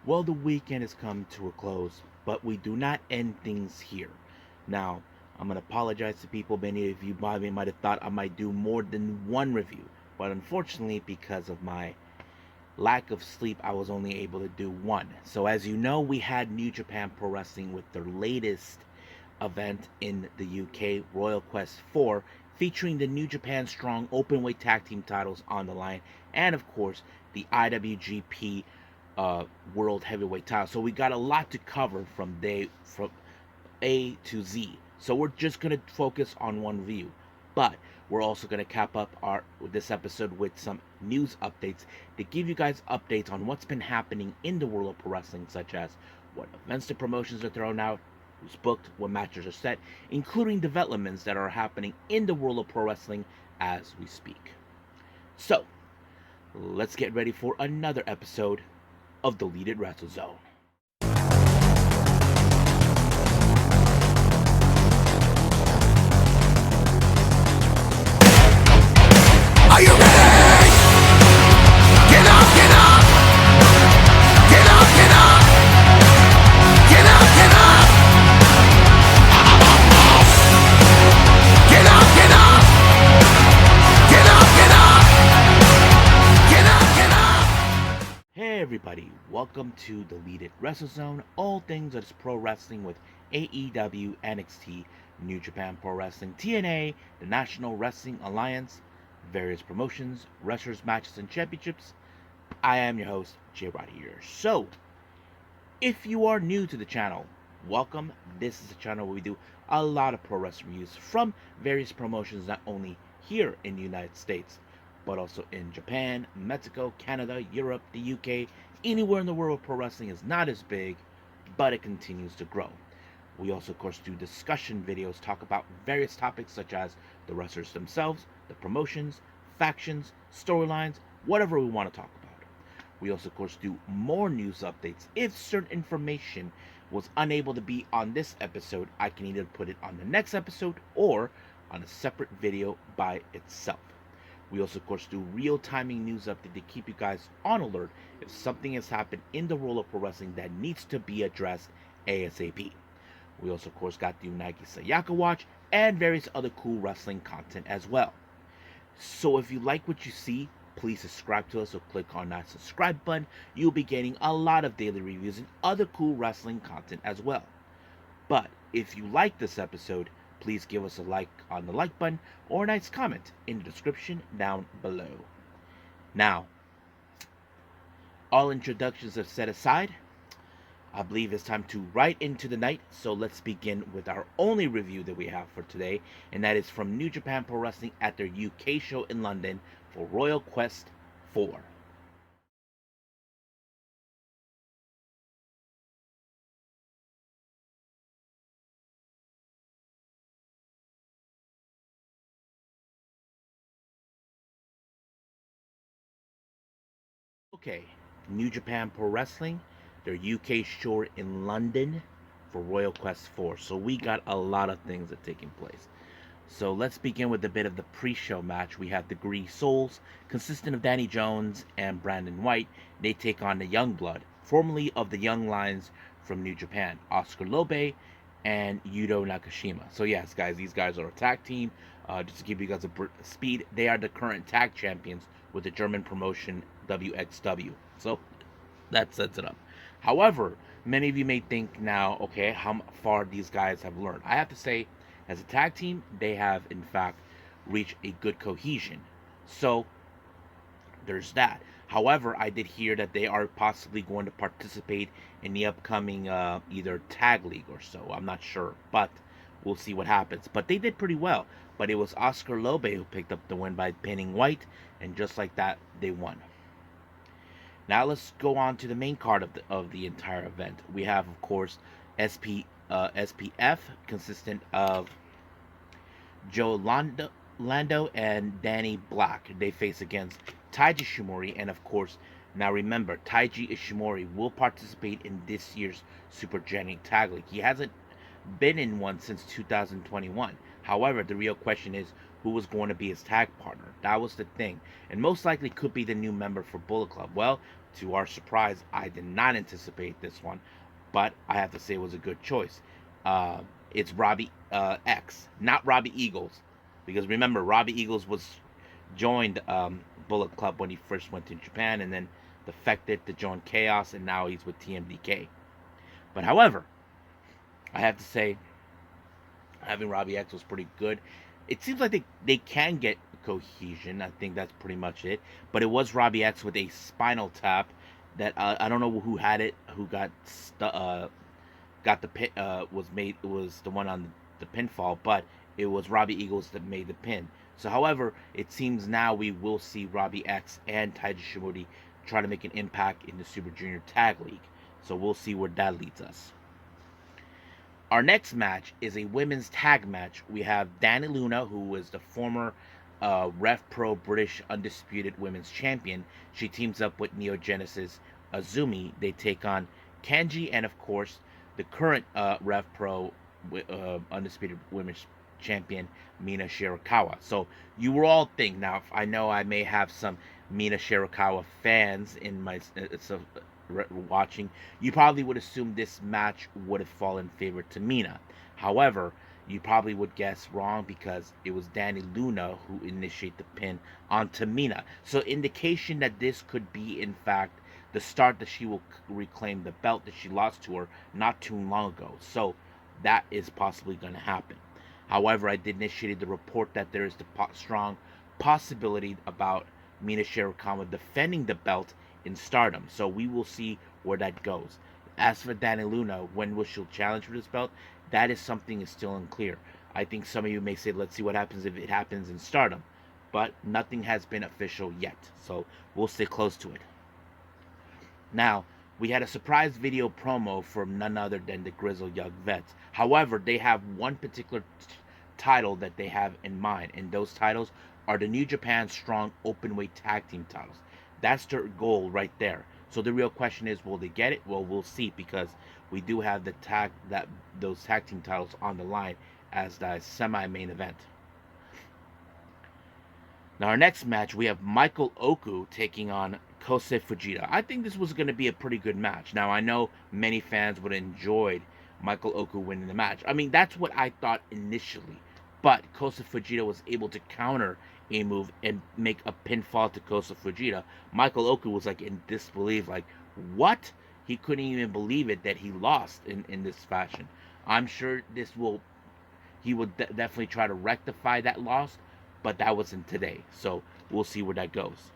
Well, the weekend has come to a close, but we do not end things here. Now, I'm going to apologize to people. Many of you probably might have thought I might do more than one review, but unfortunately, because of my lack of sleep, I was only able to do one. So, as you know, we had New Japan Pro Wrestling with their latest event in the UK, Royal Quest 4, featuring the New Japan Strong Openweight Tag Team titles on the line, and of course, the IWGP World Heavyweight title. So we got a lot to cover from A to Z. So we're just gonna focus on one view, but we're also gonna cap up our this episode with some news updates to give you guys updates on what's been happening in the world of pro wrestling, such as what events the promotions are thrown out, who's booked, what matches are set, including developments that are happening in the world of pro wrestling as we speak. So let's get ready for another episode of Deleted Wrestle Zone. Are you ready? Get up, get up! Get up, get up! Get up, get up! Get up, get up! Get up, get up! Get up, get up! Hey everybody, welcome to Deleted Wrestle Zone, all things that is pro wrestling with AEW, NXT, New Japan Pro Wrestling, TNA, the National Wrestling Alliance, various promotions, wrestlers, matches, and championships. I am your host, J Rod here. So, if you are new to the channel, welcome. This is a channel where we do a lot of pro wrestling reviews from various promotions, not only here in the United States, but also in Japan, Mexico, Canada, Europe, the UK, anywhere in the world pro wrestling is not as big, but it continues to grow. We also, of course, do discussion videos, talk about various topics such as the wrestlers themselves, the promotions, factions, storylines, whatever we want to talk about. We also, of course, do more news updates. If certain information was unable to be on this episode, I can either put it on the next episode or on a separate video by itself. We also, of course, do real-timing news update to keep you guys on alert if something has happened in the world of pro wrestling that needs to be addressed ASAP. We also, of course, got the Unagi Sayaka Watch and various other cool wrestling content as well. So if you like what you see, please subscribe to us or click on that subscribe button. You'll be getting a lot of daily reviews and other cool wrestling content as well. But if you like this episode, please give us a like on the like button or a nice comment in the description down below. Now, all introductions are set aside. I believe it's time to right into the night, so let's begin with our only review that we have for today, and that is from New Japan Pro Wrestling at their UK show in London for Royal Quest 4. Okay, New Japan Pro Wrestling, their UK show in London for Royal Quest 4. So we got a lot of things that are taking place. So let's begin with a bit of the pre-show match. We have the Grease Souls, consisting of Danny Jones and Brandon White. They take on the Young Blood, formerly of the Young Lions from New Japan, Oscar Lobe and Yuto Nakashima. So yes, guys, these guys are a tag team. Just to give you guys a speed, they are the current tag champions with the German promotion WXW. So that sets it up. However, many of you may think now, okay, how far these guys have learned. I have to say, as a tag team, they have in fact reached a good cohesion. So there's that. However, I did hear that they are possibly going to participate in the upcoming either tag league or so. I'm not sure, but we'll see what happens. But they did pretty well. But it was Oscar Lobe who picked up the win by pinning White, and just like that, they won. Now let's go on to the main card of the entire event. We have, of course, SPF, consistent of Joe Lando and Danny Black. They face against Taiji Ishimori, and of course, now remember, Taiji Ishimori will participate in this year's Super Jennings Tag League. He hasn't been in one since 2021. However, the real question is who was going to be his tag partner. That was the thing. And most likely could be the new member for Bullet Club. Well, to our surprise, I did not anticipate this one, but I have to say it was a good choice. It's Robbie X, not Robbie Eagles, because remember Robbie Eagles was joined Bullet Club when he first went to Japan, and then defected to join Chaos, and now he's with TMDK. But however, I have to say having Robbie X was pretty good. It seems like they can get cohesion. I think that's pretty much it. But it was Robbie X with a spinal tap that I don't know who had it, who got the pin, was the one on the pinfall, but it was Robbie Eagles that made the pin. So, however, it seems now we will see Robbie X and Taiji Shimori try to make an impact in the Super Junior Tag League. So we'll see where that leads us. Our next match is a women's tag match. We have Dani Luna, who is the former Rev Pro British Undisputed Women's Champion. She teams up with Neo Genesis Azumi. They take on Kenji and, of course, the current Rev Pro Undisputed Women's Champion, Mina Shirakawa. So you will all think, now I know I may have some Mina Shirakawa fans in my watching, you probably would assume this match would have fallen in favor to Mina. However, you probably would guess wrong because it was Dani Luna who initiated the pin on Tamina. So indication that this could be, in fact, the start that she will reclaim the belt that she lost to her not too long ago. So that is possibly going to happen. However, I did initiate the report that there is the strong possibility about Mina Shirakawa defending the belt in Stardom. So we will see where that goes. As for Dani Luna, when will she challenge for this belt? That is something is still unclear. I think some of you may say, let's see what happens if it happens in Stardom. But nothing has been official yet. So we'll stay close to it. Now, we had a surprise video promo from none other than the Grizzled Young Vets. However, they have one particular title that they have in mind, and those titles are the New Japan Strong Openweight Tag Team titles. That's their goal right there. So the real question is, will they get it? Well, we'll see, because we do have those tag team titles on the line as the semi-main event. Now, our next match, we have Michael Oku taking on Kosei Fujita. I think this was going to be a pretty good match. Now, I know many fans would have enjoyed Michael Oku winning the match. I mean, that's what I thought initially. But Kosei Fujita was able to counter a move and make a pinfall to Kosei Fujita. Michael Oku was like in disbelief, like, what? He couldn't even believe it that he lost in this fashion. I'm sure he will definitely try to rectify that loss, but that wasn't today. So we'll see where that goes.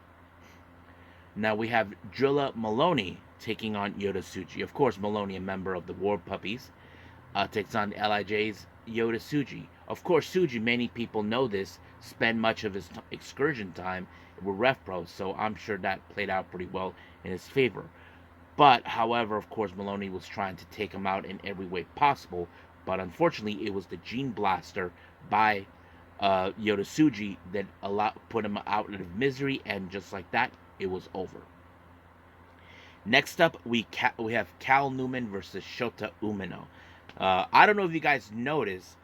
Now we have Drilla Maloney taking on Yota Tsuji. Of course, Maloney, a member of the War Puppies, takes on the LIJ's Yota Tsuji. Of course, Tsuji, many people know this, spent much of his excursion time with Rev Pro, so I'm sure that played out pretty well in his favor. But, however, of course, Maloney was trying to take him out in every way possible, but unfortunately, it was the Gene Blaster by Yota Tsuji that put him out of misery, and just like that, it was over. Next up, we have Cal Newman versus Shota Umino. I don't know if you guys noticed,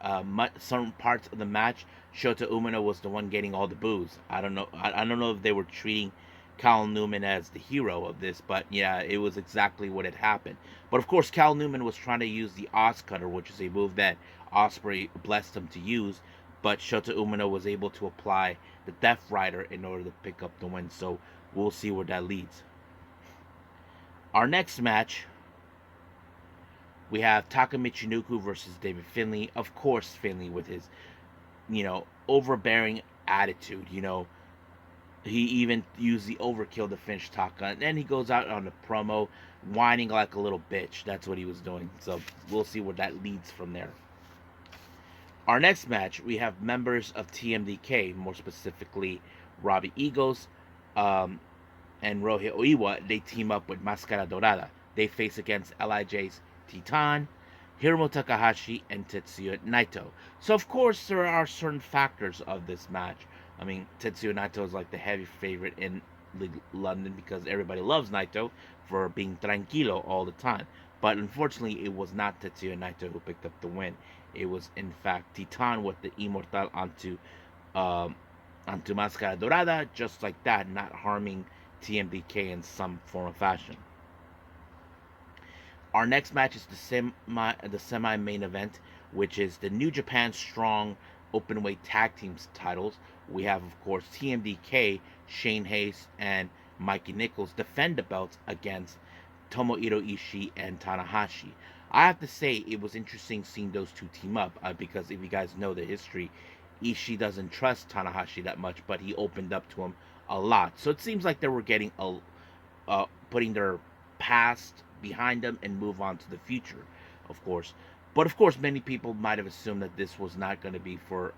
some parts of the match, Shota Umino was the one getting all the boos. I don't know. I don't know if they were treating Cal Newman as the hero of this, but yeah, it was exactly what had happened. But of course, Cal Newman was trying to use the Oz Cutter, which is a move that Ospreay blessed him to use, but Shota Umino was able to apply the Death Rider in order to pick up the win. So we'll see where that leads. Our next match, we have Taka Michinoku versus David Finlay. Of course, Finlay with his, overbearing attitude. He even used the overkill to finish Taka. And then he goes out on the promo, whining like a little bitch. That's what he was doing. So we'll see where that leads from there. Our next match, we have members of TMDK, more specifically Robbie Eagles and Rohit Oiwa. They team up with Mascara Dorada. They face against LIJ's Titan, Hiromu Takahashi, and Tetsuya Naito. So, of course, there are certain factors of this match. I mean, Tetsuya Naito is like the heavy favorite in London because everybody loves Naito for being tranquilo all the time. But unfortunately, it was not Tetsuya Naito who picked up the win. It was, in fact, Titan with the Immortal onto Mascara Dorada, just like that, not harming TMDK in some form or fashion. Our next match is the semi main event, which is the New Japan Strong Openweight Tag Teams titles. We have, of course, TMDK, Shane Hayes, and Mikey Nichols defend the belts against Tomohiro Ishii and Tanahashi. I have to say it was interesting seeing those two team up because if you guys know the history, Ishii doesn't trust Tanahashi that much, but he opened up to him a lot. So it seems like they were getting putting their past behind them and move on to the future, of course. But of course, many people might have assumed that this was not going to be for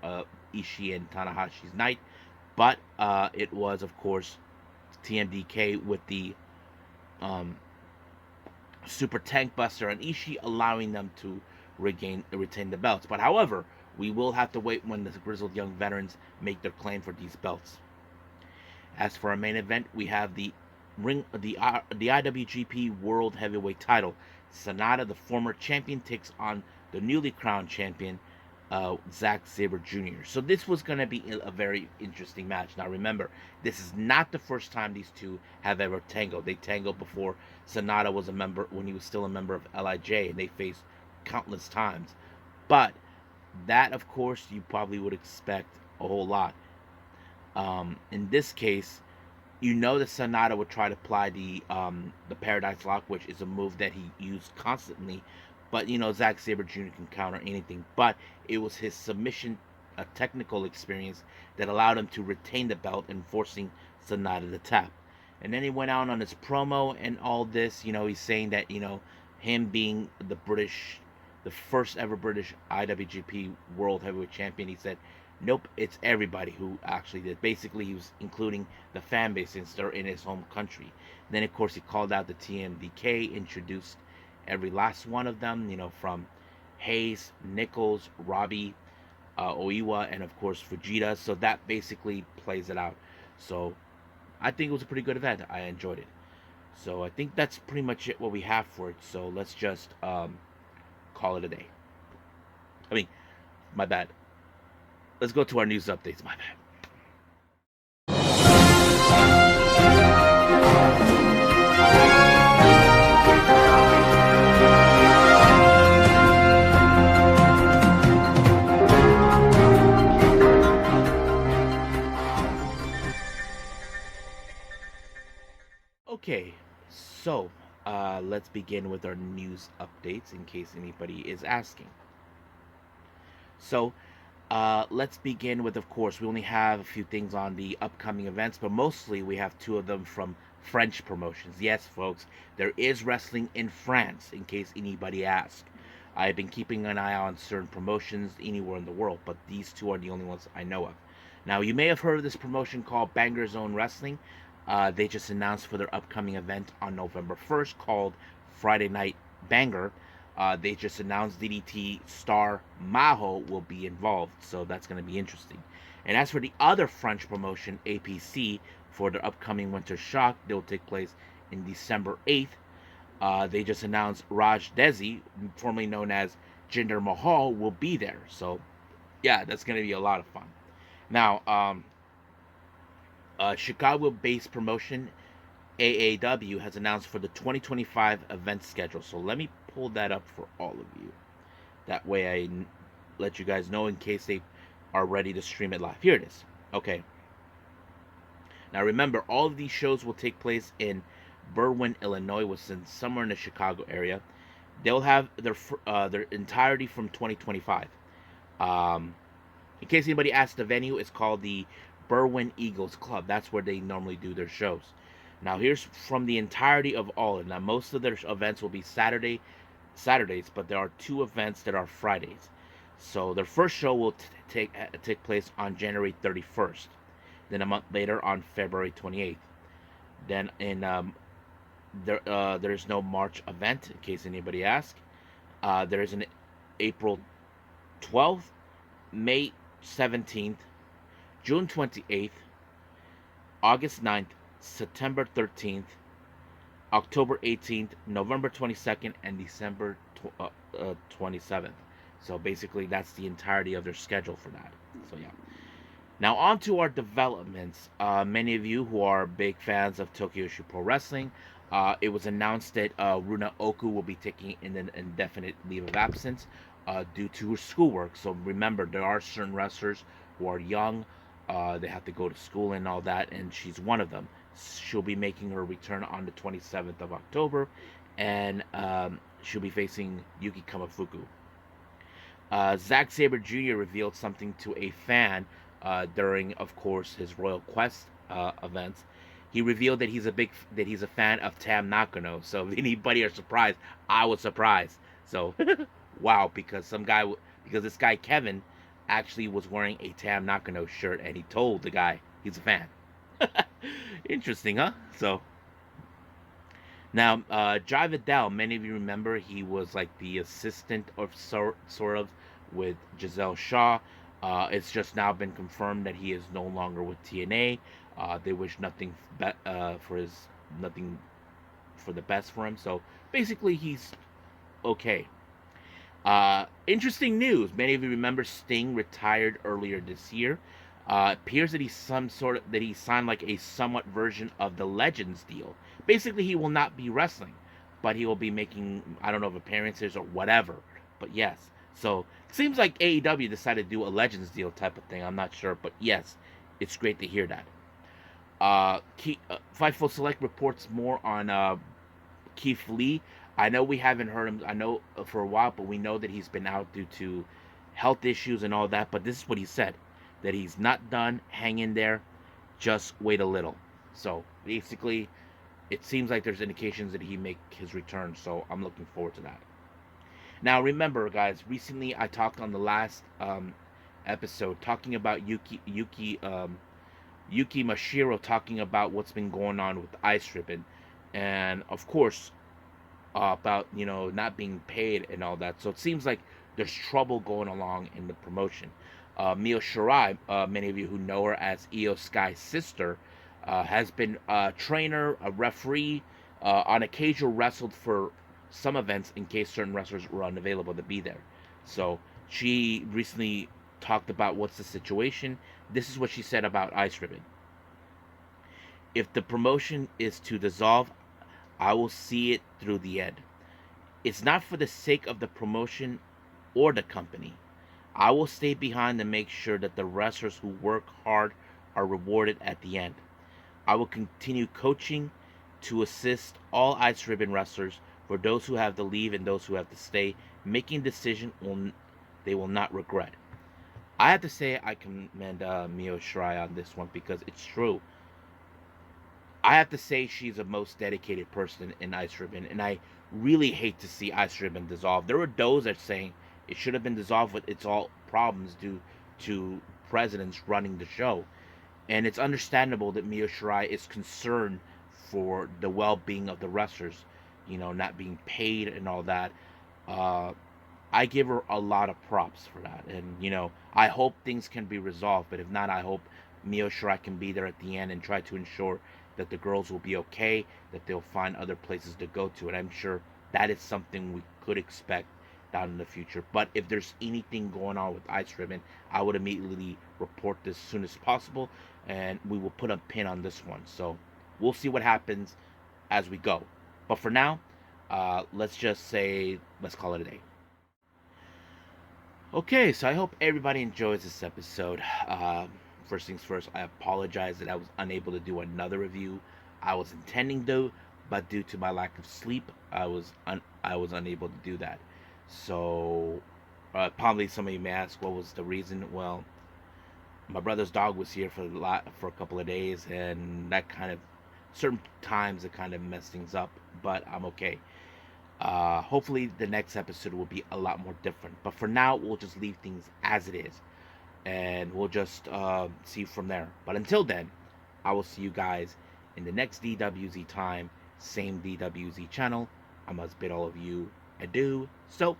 Ishii and Tanahashi's night, but it was, of course, TMDK with the um, Super Tank Buster and Ishii, allowing them to retain the belts. But however, we will have to wait when the grizzled young veterans make their claim for these belts. As for our main event, we have the IWGP World Heavyweight Title. Sonata, the former champion, takes on the newly crowned champion, Zack Sabre Jr. So this was going to be a very interesting match. Now remember, this is not the first time these two have ever tangled. They tangled before Sonata was a member, when he was still a member of LIJ, and they faced countless times. But that, of course, you probably would expect a whole lot. In this case, you know that Sonata would try to apply the Paradise Lock, which is a move that he used constantly. But Zack Sabre Jr. can counter anything. But it was his submission, a technical experience that allowed him to retain the belt and forcing Sonata to tap. And then he went out on his promo and all this. He's saying that him being the first ever British IWGP World Heavyweight Champion, he said, nope, it's everybody who actually did. Basically, he was including the fan base since they're in his home country. Then, of course, he called out the TMDK, introduced every last one of them, from Hayes, Nichols, Robbie, Oiwa, and, of course, Fujita. So that basically plays it out. So I think it was a pretty good event. I enjoyed it. So I think that's pretty much it, what we have for it. So let's just call it a day. I mean, my bad. Let's go to our news updates. My bad. Okay, so let's begin with our news updates in case anybody is asking. So let's begin with, of course, we only have a few things on the upcoming events, but mostly we have two of them from French promotions. Yes, folks, there is wrestling in France, in case anybody asks. I've been keeping an eye on certain promotions anywhere in the world, but these two are the only ones I know of. Now, you may have heard of this promotion called Banger Zone Wrestling. They just announced for their upcoming event on November 1st called Friday Night Banger. They just announced DDT star Maho will be involved, so that's going to be interesting. And as for the other French promotion, APC, for their upcoming Winter Shock, they will take place in December 8th. They just announced Raj Desi, formerly known as Jinder Mahal, will be there. So, yeah, that's going to be a lot of fun. Now, Chicago-based promotion AAW has announced for the 2025 event schedule. So let me pull that up for all of you. That way I let you guys know in case they are ready to stream it live. Here it is. Okay. Now remember, all of these shows will take place in Berwyn, Illinois, which is somewhere in the Chicago area. They'll have their entirety from 2025. In case anybody asks, the venue is called the Berwyn Eagles Club. That's where they normally do their shows. Now here's from the entirety of all. And now most of their events will be Saturdays, but there are two events that are Fridays. So their first show will take place on January 31st. Then a month later on February 28th. Then there's no March event in case anybody asks. There is an April 12th, May 17th, June 28th, August 9th, September 13th, October 18th, November 22nd, and December 27th. So basically, that's the entirety of their schedule for that. So yeah. Now, on to our developments. Many of you who are big fans of Tokyo Shoot Pro Wrestling, it was announced that Runa Okubo will be taking an indefinite leave of absence due to her schoolwork. So remember, there are certain wrestlers who are young, they have to go to school and all that, and she's one of them. She'll be making her return on the 27th of October, and she'll be facing Yuki Kamafuku. Zack Sabre Jr. revealed something to a fan during, of course, his Royal Quest events. He revealed that he's a fan of Tam Nakano. So if anybody are surprised, I was surprised. So wow, because this guy Kevin actually was wearing a Tam Nakano shirt, and he told the guy he's a fan. Interesting, huh? So now, Jai Vidal, many of you remember, he was like the assistant of sort of with Giselle Shaw. It's just now been confirmed that he is no longer with TNA. They wish nothing for the best for him. So basically, he's okay. Interesting news. Many of you remember Sting retired earlier this year. Appears that he signed like a somewhat version of the Legends deal. Basically, he will not be wrestling, but he will be making, I don't know, if appearances or whatever. But yes, so it seems like AEW decided to do a Legends deal type of thing. I'm not sure, but yes, it's great to hear that. Fightful Select reports more on Keith Lee. I know we haven't heard him. I know for a while, but we know that he's been out due to health issues and all that. But this is what he said: that he's not done. Hang in there. Just wait a little. So basically, it seems like there's indications that he make his return. So I'm looking forward to that. Now remember, guys. Recently, I talked on the last episode talking about Yuki Mashiro, talking about what's been going on with Ice Ribbon, and of course about not being paid and all that. So it seems like there's trouble going along in the promotion. Mio Shirai, many of you who know her as Io Sky's sister, has been a trainer, a referee, on occasion wrestled for some events in case certain wrestlers were unavailable to be there. So she recently talked about what's the situation. This is what she said about Ice Ribbon. If the promotion is to dissolve, I will see it through the end. It's not for the sake of the promotion or the company. I will stay behind to make sure that the wrestlers who work hard are rewarded at the end. I will continue coaching to assist all Ice Ribbon wrestlers, for those who have to leave and those who have to stay, making decisions they will not regret. I have to say I commend Mio Shirai on this one because it's true. I have to say she's the most dedicated person in Ice Ribbon, and I really hate to see Ice Ribbon dissolve. There were those that are saying it should have been dissolved, but it's all problems due to presidents running the show. And it's understandable that Mio Shirai is concerned for the well-being of the wrestlers, not being paid and all that. I give her a lot of props for that, and I hope things can be resolved. But if not, I hope Mio Shirai can be there at the end and try to ensure that the girls will be okay, that they'll find other places to go to, and I'm sure that is something we could expect down in the future. But if there's anything going on with Ice Ribbon, I would immediately report this as soon as possible, and we will put a pin on this one. So we'll see what happens as we go. But for now, let's call it a day. Okay, so I hope everybody enjoys this episode. First things first, I apologize that I was unable to do another review. I was intending to, but due to my lack of sleep, I was unable to do that. So probably some of you may ask, what was the reason? Well, my brother's dog was here for a couple of days, and that kind of certain times it kind of messed things up. But I'm okay. Hopefully the next episode will be a lot more different. But for now, we'll just leave things as it is, and we'll just see from there. But until then, I will see you guys in the next DWZ time, same DWZ channel. I must bid all of you adieu. So,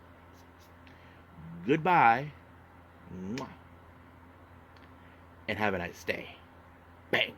goodbye, and have a nice day. Bang.